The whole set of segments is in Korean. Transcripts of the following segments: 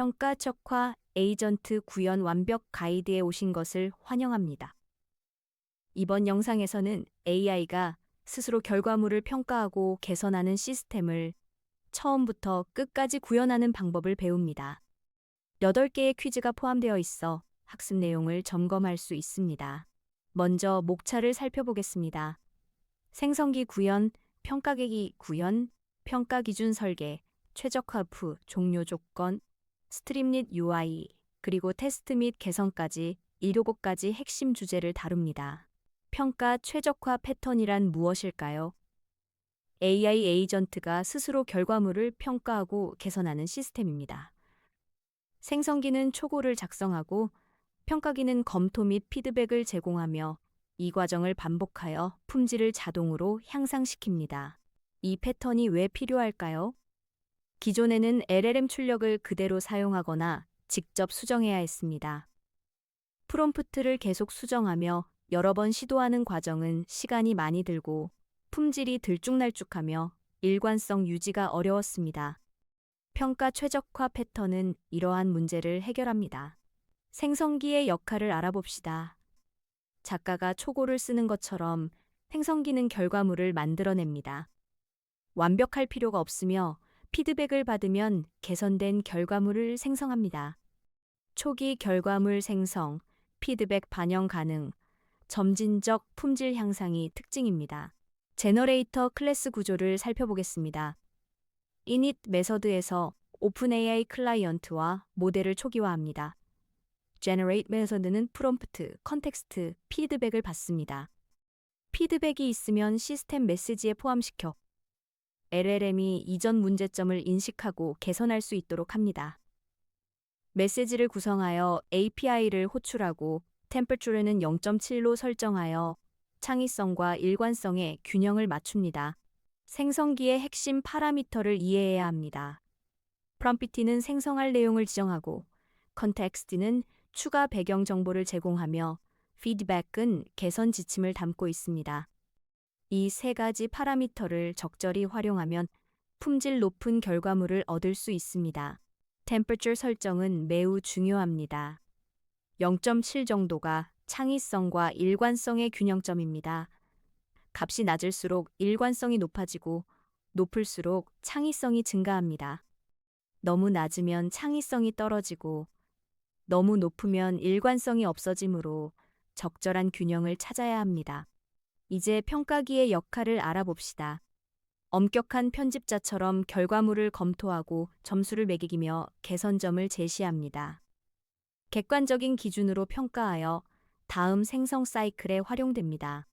평가 척화 에이전트 구현 완벽 가이드에 오신 것을 환영합니다. 이번 영상에서는 AI가 스스로 결과물을 평가하고 개선하는 시스템을 처음부터 끝까지 구현하는 방법을 배웁니다. 8개의 퀴즈가 포함되어 있어 학습 내용을 점검할 수 있습니다. 먼저 목차를 살펴보겠습니다. 생성기 구현, 평가계기 구현, 평가 기준 설계, 최적화 후 종료 조건, 스트림릿 UI, 그리고 테스트 및 개선까지 7가지 핵심 주제를 다룹니다. 평가 최적화 패턴이란 무엇일까요? AI 에이전트가 스스로 결과물을 평가하고 개선하는 시스템입니다. 생성기는 초고를 작성하고 평가기는 검토 및 피드백을 제공하며 이 과정을 반복하여 품질을 자동으로 향상시킵니다. 이 패턴이 왜 필요할까요? 기존에는 LLM 출력을 그대로 사용하거나 직접 수정해야 했습니다. 프롬프트를 계속 수정하며 여러 번 시도하는 과정은 시간이 많이 들고 품질이 들쭉날쭉하며 일관성 유지가 어려웠습니다. 평가 최적화 패턴은 이러한 문제를 해결합니다. 생성기의 역할을 알아봅시다. 작가가 초고를 쓰는 것처럼 생성기는 결과물을 만들어냅니다. 완벽할 필요가 없으며 피드백을 받으면 개선된 결과물을 생성합니다. 초기 결과물 생성, 피드백 반영 가능, 점진적 품질 향상이 특징입니다. 제너레이터 클래스 구조를 살펴보겠습니다. init 메서드에서 오픈AI 클라이언트와 모델을 초기화합니다. generate 메서드는 프롬프트, 컨텍스트, 피드백을 받습니다. 피드백이 있으면 시스템 메시지에 포함시켜 LLM이 이전 문제점을 인식하고 개선할 수 있도록 합니다. 메시지를 구성하여 API를 호출하고 템퍼처는 0.7로 설정하여 창의성과 일관성의 균형을 맞춥니다. 생성기의 핵심 파라미터를 이해해야 합니다. 프롬프트는 생성할 내용을 지정하고 컨텍스트는 추가 배경 정보를 제공하며 피드백은 개선 지침을 담고 있습니다. 이 세 가지 파라미터를 적절히 활용하면 품질 높은 결과물을 얻을 수 있습니다. 템퍼처 설정은 매우 중요합니다. 0.7 정도가 창의성과 일관성의 균형점입니다. 값이 낮을수록 일관성이 높아지고 높을수록 창의성이 증가합니다. 너무 낮으면 창의성이 떨어지고 너무 높으면 일관성이 없어지므로 적절한 균형을 찾아야 합니다. 이제 평가기의 역할을 알아봅시다. 엄격한 편집자처럼 결과물을 검토하고 점수를 매기며 개선점을 제시합니다. 객관적인 기준으로 평가하여 다음 생성 사이클에 활용됩니다.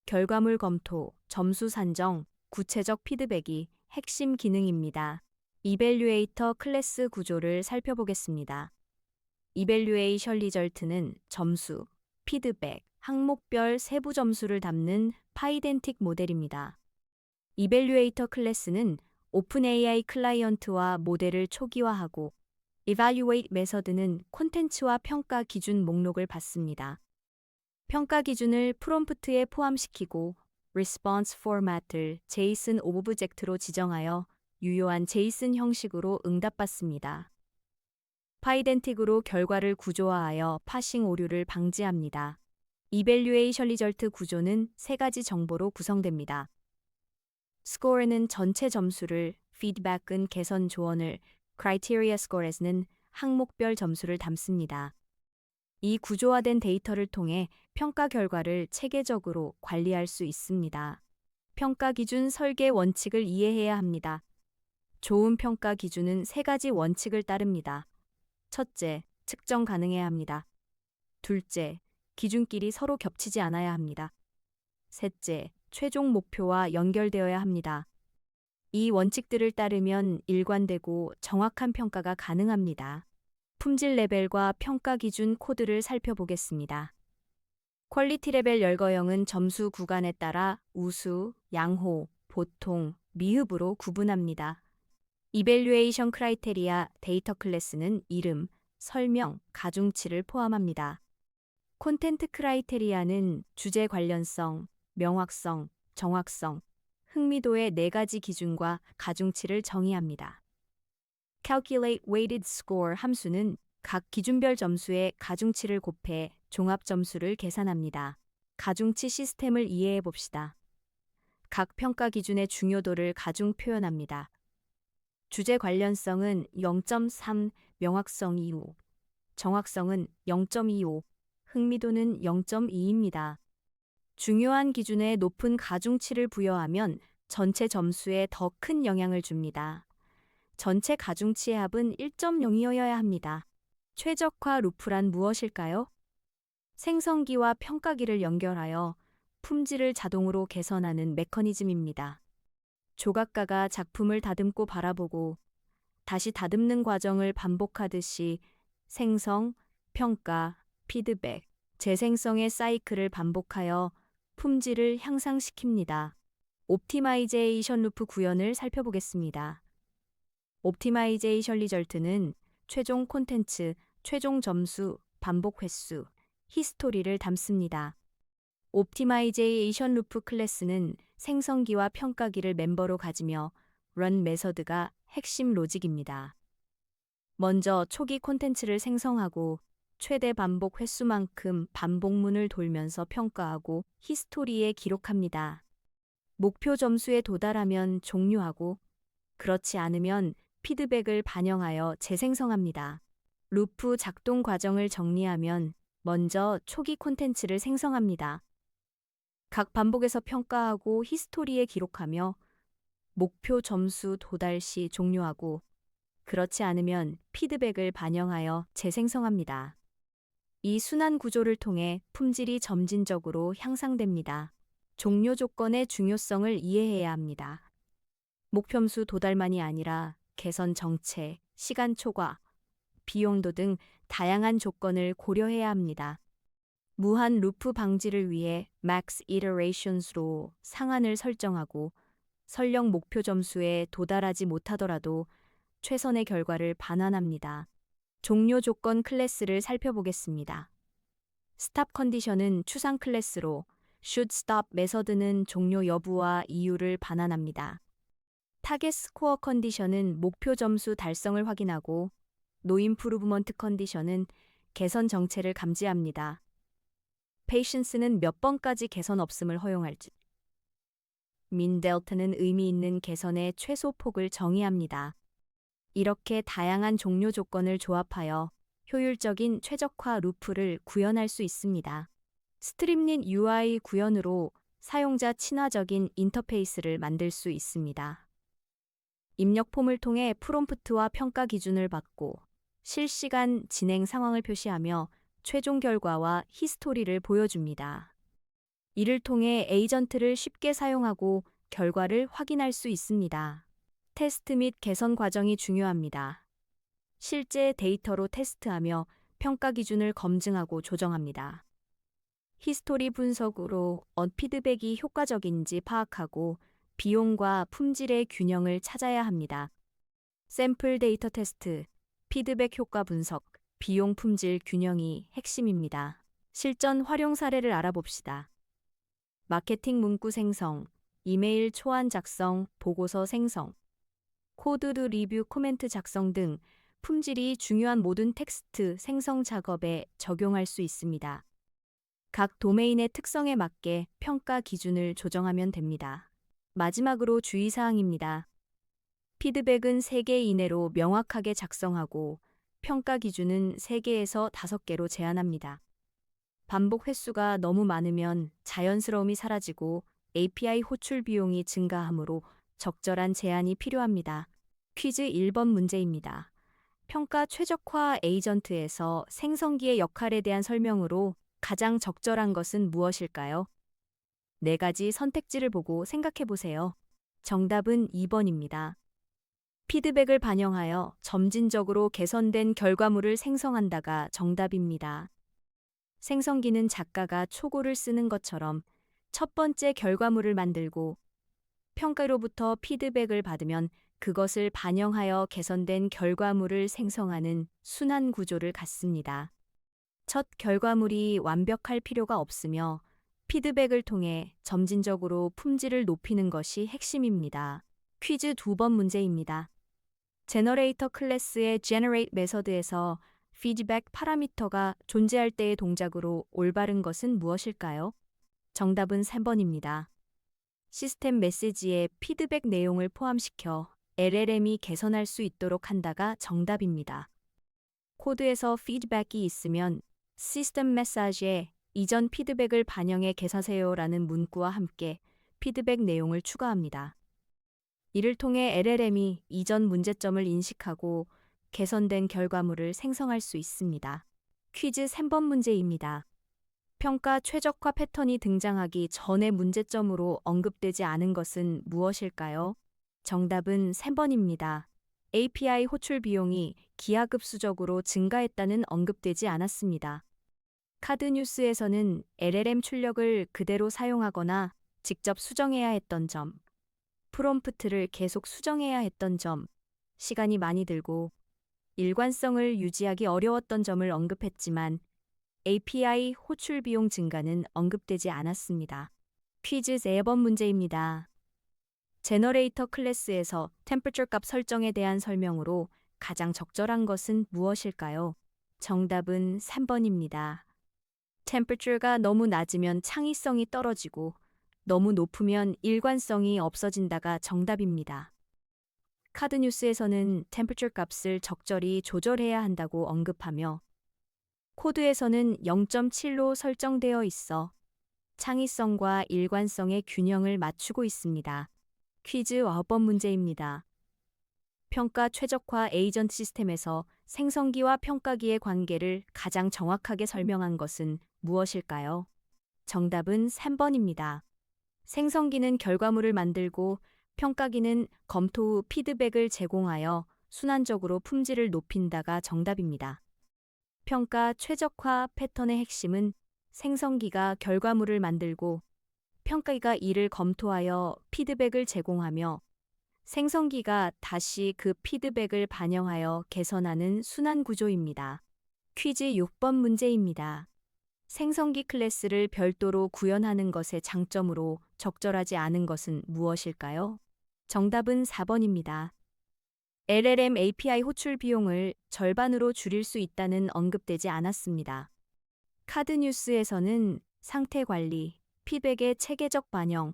결과물 검토, 점수 산정, 구체적 피드백이 핵심 기능입니다. 이밸류에이터 클래스 구조를 살펴보겠습니다. 이밸류에이션 리절트는 점수, 피드백, 항목별 세부 점수를 담는 파이덴틱 모델입니다. 이밸류에이터 클래스는 오픈AI 클라이언트와 모델을 초기화하고 evaluate 메서드는 콘텐츠와 평가 기준 목록을 받습니다. 평가 기준을 프롬프트에 포함시키고 response format을 JSON 오브젝트로 지정하여 유효한 JSON 형식으로 응답받습니다. 파이덴틱으로 결과를 구조화하여 파싱 오류를 방지합니다. 이밸류에이션 리절트 구조는 3가지 정보로 구성됩니다. 스코어는 전체 점수를, 피드백은 개선 조언을, 크라이테리아 스코어에서는 항목별 점수를 담습니다. 이 구조화된 데이터를 통해 평가 결과를 체계적으로 관리할 수 있습니다. 평가 기준 설계 원칙을 이해해야 합니다. 좋은 평가 기준은 3가지 원칙을 따릅니다. 첫째, 측정 가능해야 합니다. 둘째, 기준끼리 서로 겹치지 않아야 합니다. 셋째, 최종 목표와 연결되어야 합니다. 이 원칙들을 따르면 일관되고 정확한 평가가 가능합니다. 품질 레벨과 평가 기준 코드를 살펴보겠습니다. 퀄리티 레벨 열거형은 점수 구간에 따라 우수, 양호, 보통, 미흡으로 구분합니다. 이밸류에이션 크라이테리아 데이터 클래스는 이름, 설명, 가중치를 포함합니다. 콘텐트 크라이테리아는 주제 관련성, 명확성, 정확성, 흥미도의 4가지 기준과 가중치를 정의합니다. Calculate weighted score 함수는 각 기준별 점수의 가중치를 곱해 종합 점수를 계산합니다. 가중치 시스템을 이해해 봅시다. 각 평가 기준의 중요도를 가중 표현합니다. 주제 관련성은 0.3, 명확성 2호, 정확성은 0.25, 흥미도는 0.2입니다. 중요한 기준에 높은 가중치를 부여하면 전체 점수에 더 큰 영향을 줍니다. 전체 가중치의 합은 1.0이어야 합니다. 최적화 루프란 무엇일까요? 생성기와 평가기를 연결하여 품질을 자동으로 개선하는 메커니즘입니다. 조각가가 작품을 다듬고 바라보고 다시 다듬는 과정을 반복하듯이 생성, 평가, 피드백, 재생성의 사이클을 반복하여 품질을 향상시킵니다. 옵티마이제이션 루프 구현을 살펴보겠습니다. 옵티마이제이션 리절트는 최종 콘텐츠, 최종 점수, 반복 횟수, 히스토리를 담습니다. 옵티마이제이션 루프 클래스는 생성기와 평가기를 멤버로 가지며 런 메서드가 핵심 로직입니다. 먼저 초기 콘텐츠를 생성하고 최대 반복 횟수만큼 반복문을 돌면서 평가하고 히스토리에 기록합니다. 목표 점수에 도달하면 종료하고 그렇지 않으면 피드백을 반영하여 재생성합니다. 루프 작동 과정을 정리하면 먼저 초기 콘텐츠를 생성합니다. 각 반복에서 평가하고 히스토리에 기록하며 목표 점수 도달 시 종료하고 그렇지 않으면 피드백을 반영하여 재생성합니다. 이 순환 구조를 통해 품질이 점진적으로 향상됩니다. 종료 조건의 중요성을 이해해야 합니다. 목표점수 도달만이 아니라 개선 정체, 시간 초과, 비용도 등 다양한 조건을 고려해야 합니다. 무한 루프 방지를 위해 max iterations로 상한을 설정하고 설령 목표 점수에 도달하지 못하더라도 최선의 결과를 반환합니다. 종료 조건 클래스를 살펴보겠습니다. 스탑 컨디션은 추상 클래스로 should stop 메서드는 종료 여부와 이유를 반환합니다. 타겟 스코어 컨디션은 목표 점수 달성을 확인하고 노 임프루브먼트 컨디션은 개선 정체를 감지합니다. patience는 몇 번까지 개선 없음을 허용할지. min 델타는 의미 있는 개선의 최소 폭을 정의합니다. 이렇게 다양한 종료 조건을 조합하여 효율적인 최적화 루프를 구현할 수 있습니다. 스트림릿 UI 구현으로 사용자 친화적인 인터페이스를 만들 수 있습니다. 입력 폼을 통해 프롬프트와 평가 기준을 받고 실시간 진행 상황을 표시하며 최종 결과와 히스토리를 보여줍니다. 이를 통해 에이전트를 쉽게 사용하고 결과를 확인할 수 있습니다. 테스트 및 개선 과정이 중요합니다. 실제 데이터로 테스트하며 평가 기준을 검증하고 조정합니다. 히스토리 분석으로 피드백이 효과적인지 파악하고 비용과 품질의 균형을 찾아야 합니다. 샘플 데이터 테스트, 피드백 효과 분석, 비용 품질 균형이 핵심입니다. 실전 활용 사례를 알아봅시다. 마케팅 문구 생성, 이메일 초안 작성, 보고서 생성, 코드 리뷰 코멘트 작성 등 품질이 중요한 모든 텍스트 생성 작업에 적용할 수 있습니다. 각 도메인의 특성에 맞게 평가 기준을 조정하면 됩니다. 마지막으로 주의사항입니다. 피드백은 3개 이내로 명확하게 작성하고 평가 기준은 3개에서 5개로 제한합니다. 반복 횟수가 너무 많으면 자연스러움이 사라지고 API 호출 비용이 증가하므로 적절한 제한이 필요합니다. 퀴즈 1번 문제입니다. 평가 최적화 에이전트에서 생성기의 역할에 대한 설명으로 가장 적절한 것은 무엇일까요? 4가지 선택지를 보고 생각해 보세요. 정답은 2번입니다. 피드백을 반영하여 점진적으로 개선된 결과물을 생성한다가 정답입니다. 생성기는 작가가 초고를 쓰는 것처럼 첫 번째 결과물을 만들고 평가로부터 피드백을 받으면 그것을 반영하여 개선된 결과물을 생성하는 순환 구조를 갖습니다. 첫 결과물이 완벽할 필요가 없으며 피드백을 통해 점진적으로 품질을 높이는 것이 핵심입니다. 퀴즈 2번 문제입니다. 제너레이터 클래스의 generate 메서드에서 피드백 파라미터가 존재할 때의 동작으로 올바른 것은 무엇일까요? 정답은 3번입니다. 시스템 메시지에 피드백 내용을 포함시켜 LLM이 개선할 수 있도록 한다가 정답입니다. 코드에서 피드백이 있으면 시스템 메시지에 이전 피드백을 반영해 개선하세요라는 문구와 함께 피드백 내용을 추가합니다. 이를 통해 LLM이 이전 문제점을 인식하고 개선된 결과물을 생성할 수 있습니다. 퀴즈 3번 문제입니다. 평가 최적화 패턴이 등장하기 전의 문제점으로 언급되지 않은 것은 무엇일까요? 정답은 3번입니다. API 호출 비용이 기하급수적으로 증가했다는 언급되지 않았습니다. 카드뉴스에서는 LLM 출력을 그대로 사용하거나 직접 수정해야 했던 점, 프롬프트를 계속 수정해야 했던 점, 시간이 많이 들고 일관성을 유지하기 어려웠던 점을 언급했지만 API 호출 비용 증가는 언급되지 않았습니다. 퀴즈 4번 문제입니다. 제너레이터 클래스에서 템퍼처 값 설정에 대한 설명으로 가장 적절한 것은 무엇일까요? 정답은 3번입니다. 템퍼처가 너무 낮으면 창의성이 떨어지고 너무 높으면 일관성이 없어진다가 정답입니다. 카드뉴스에서는 템퍼처 값을 적절히 조절해야 한다고 언급하며 코드에서는 0.7로 설정되어 있어 창의성과 일관성의 균형을 맞추고 있습니다. 퀴즈 9번 문제입니다. 평가 최적화 에이전트 시스템에서 생성기와 평가기의 관계를 가장 정확하게 설명한 것은 무엇일까요? 정답은 3번입니다. 생성기는 결과물을 만들고 평가기는 검토 후 피드백을 제공하여 순환적으로 품질을 높인다가 정답입니다. 평가 최적화 패턴의 핵심은 생성기가 결과물을 만들고 평가기가 이를 검토하여 피드백을 제공하며 생성기가 다시 그 피드백을 반영하여 개선하는 순환 구조입니다. 퀴즈 6번 문제입니다. 생성기 클래스를 별도로 구현하는 것의 장점으로 적절하지 않은 것은 무엇일까요? 정답은 4번입니다. LLM API 호출 비용을 절반으로 줄일 수 있다는 언급되지 않았습니다. 카드뉴스에서는 상태 관리, 피드백의 체계적 반영,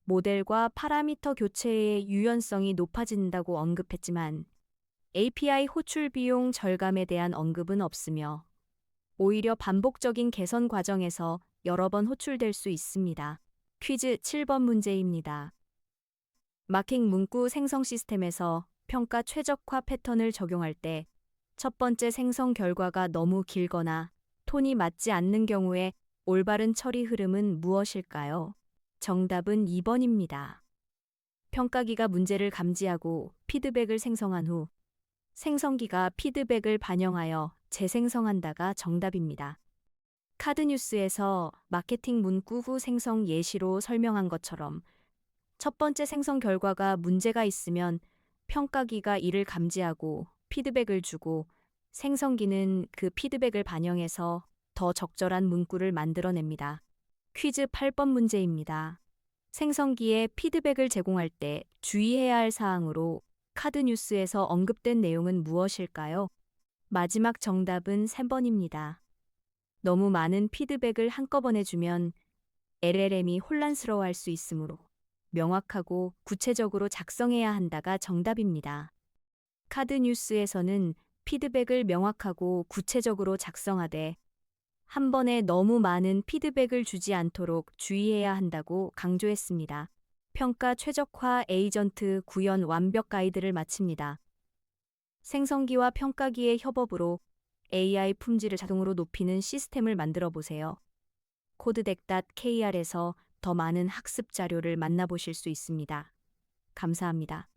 모델과 파라미터 교체의 유연성이 높아진다고 언급했지만 API 호출 비용 절감에 대한 언급은 없으며 오히려 반복적인 개선 과정에서 여러 번 호출될 수 있습니다. 퀴즈 7번 문제입니다. 마킹 문구 생성 시스템에서 평가 최적화 패턴을 적용할 때 첫 번째 생성 결과가 너무 길거나 톤이 맞지 않는 경우에 올바른 처리 흐름은 무엇일까요? 정답은 2번입니다. 평가기가 문제를 감지하고 피드백을 생성한 후 생성기가 피드백을 반영하여 재생성한다가 정답입니다. 카드뉴스에서 마케팅 문구 후 생성 예시로 설명한 것처럼 첫 번째 생성 결과가 문제가 있으면 평가기가 이를 감지하고 피드백을 주고 생성기는 그 피드백을 반영해서 더 적절한 문구를 만들어냅니다. 퀴즈 8번 문제입니다. 생성기에 피드백을 제공할 때 주의해야 할 사항으로 카드뉴스에서 언급된 내용은 무엇일까요? 마지막 정답은 3번입니다. 너무 많은 피드백을 한꺼번에 주면 LLM이 혼란스러워할 수 있으므로 명확하고 구체적으로 작성해야 한다가 정답입니다. 카드뉴스에서는 피드백을 명확하고 구체적으로 작성하되 한 번에 너무 많은 피드백을 주지 않도록 주의해야 한다고 강조했습니다. 평가 최적화 에이전트 구현 완벽 가이드를 마칩니다. 생성기와 평가기의 협업으로 AI 품질을 자동으로 높이는 시스템을 만들어 보세요. 코드덱.kr에서 더 많은 학습 자료를 만나보실 수 있습니다. 감사합니다.